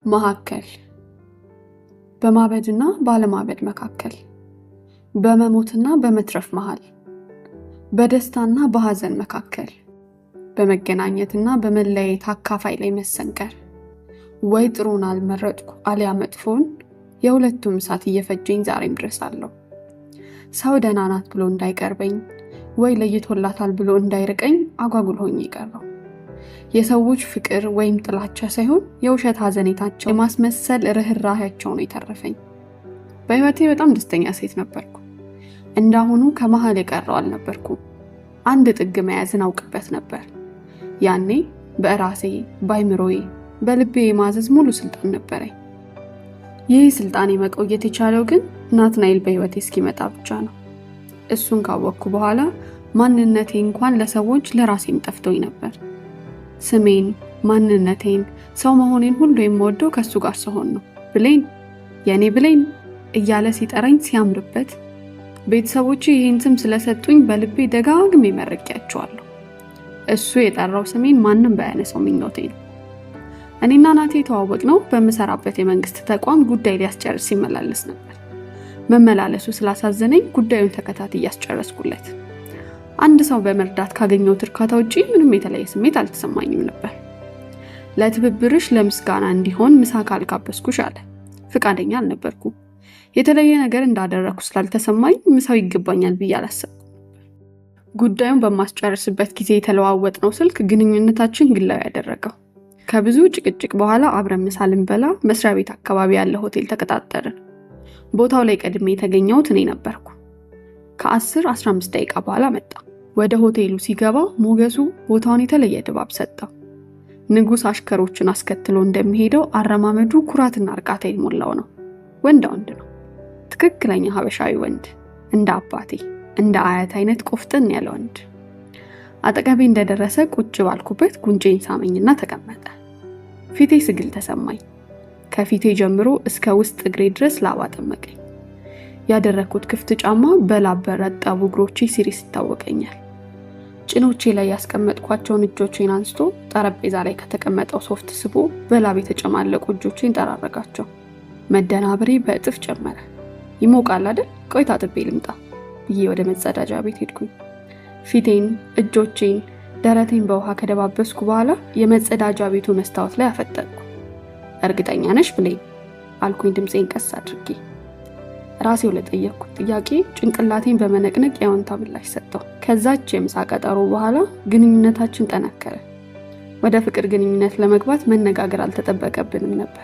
መካከል በማበድና ባለማበድ መካከል በመሞትና በመትረፍ መሃል በደስታና በሐዘን መካከል በመገናኘትና በመለያየት አካፋይ ላይ መሰንቀር ወይ ጥሩን አልመረጥኩ አልያ መጥፎን የሁለቱም እሳት እየፈጀኝ ዛሬም ድረስ አለው። ሰው ደህና ናት ብሎ እንዳይቀርበኝ ወይ ለይቶላታል ብሎ እንዳይርቀኝ አጓጉል ሆኜ ቀረው። የሰዎች ፍቅር ወይም ጥላቻ ሳይሆን የውሸት ሐዘኔታቸው የማስመሰል ርህራሄያቸው ነው የተረፈኝ። በህይወቴ በጣም ደስተኛ ሴት ነበርኩ። እንዳሁኑ ከመሃል የቀረው አልነበርኩም። አንድ ጥግ መያዝን አውቅበት ነበር። ያኔ በራሴ ባይምሮዬ በልቤ የማዘዝ ሙሉ ስልጣን ነበረኝ። ይህ ስልጣን መቆየት የቻለው ግን ናትናኤል በህይወቴ እስኪመጣ ብቻ ነው። እሱን ካወቅኩ በኋላ ማንነቴ እንኳን ለሰዎች ለራሴም ጠፍቶኝ ነበር። ስሜን፣ ማንነቴን፣ ሰው መሆኔን ሁሉ የምወደው ከሱ ጋር ስሆን ነው። ብሌን የኔ ብሌን እያለ ሲጠራኝ ሲያምርበት ቤተሰቦቼ ይህን ስም ስለሰጡኝ በልቤ ደጋግሜ መርቄያቸዋለሁ። እሱ የጠራው ስሜን ማንም ባያነሳው ምኞቴ ነው። እኔና ናቴ የተዋወቅነው በምሰራበት የመንግስት ተቋም ጉዳይ ሊያስጨርስ ሲመላለስ ነበር። መመላለሱ ስላሳዘነኝ ጉዳዩን ተከታትዬ እያስጨረስኩለት አንድ ሰው በመርዳት ካገኘሁት እርካታ ውጪ ምንም የተለየ ስሜት አልተሰማኝም ነበር። ለትብብርሽ ለምስጋና እንዲሆን ምሳ ካልጋበዝኩሽ አለ። ፍቃደኛ አልነበርኩም። የተለየ ነገር እንዳደረኩ ስላልተሰማኝ ምሳው ይገባኛል ብዬ አላሰብኩም። ጉዳዩን በማስጨርስበት ጊዜ የተለዋወጥነው ስልክ ግንኙነታችን ግላዊ ያደረገው። ከብዙ ጭቅጭቅ በኋላ አብረን ምሳ ልንበላ መስሪያ ቤት አካባቢ ያለ ሆቴል ተቀጣጠርን። ቦታው ላይ ቀድሜ የተገኘሁት እኔ ነበርኩ። ከ10-15 ደቂቃ በኋላ መጣ። ወደ ሆቴሉ ሲገባ ሞገሱ ቦታውን የተለየ ድባብ ሰጠው። ንጉስ አሽከሮችን አስከትሎ እንደሚሄደው አረማመዱ ኩራትና እርጋታ የሞላው ነው። ወንድ ነው። ትክክለኛ ሀበሻዊ ወንድ፣ እንደ አባቴ እንደ አያት አይነት ቆፍጠን ያለ ወንድ። አጠገቤ እንደደረሰ ቁጭ ባልኩበት ጉንጬን ሳመኝና ተቀመጠ። ፊቴ ስግል ተሰማኝ። ከፊቴ ጀምሮ እስከ ውስጥ እግሬ ድረስ ላባ ጠመቀኝ። ያደረኩት ክፍት ጫማ በላብ በረጠቡ እግሮቼ ሲሪስ ይታወቀኛል። ጭኖቼ ላይ ያስቀመጥኳቸውን እጆቼን አንስቶ ጠረጴዛ ላይ ከተቀመጠው ሶፍት ስቦ በላብ የተጨማለቁ እጆቼን ጠራረጋቸው። መደናበሬ በእጥፍ ጨመረ። ይሞቃል አይደል? ቆይ ታጥቤ ልምጣ ብዬ ወደ መጸዳጃ ቤት ሄድኩኝ። ፊቴን፣ እጆቼን፣ ደረቴን በውሃ ከደባበስኩ በኋላ የመጸዳጃ ቤቱ መስታወት ላይ አፈጠጥኩ። እርግጠኛ ነሽ ብሌን አልኩኝ ድምፄን ቀስ አድርጌ። ራሴው ለጠየቅኩት ጥያቄ ጭንቅላቴን በመነቅነቅ ያወንታ ምላሽ ሰጠው። ከዛች የምሳ ቀጠሮ በኋላ ግንኙነታችን ጠነከረ። ወደ ፍቅር ግንኙነት ለመግባት መነጋገር አልተጠበቀብንም ነበር።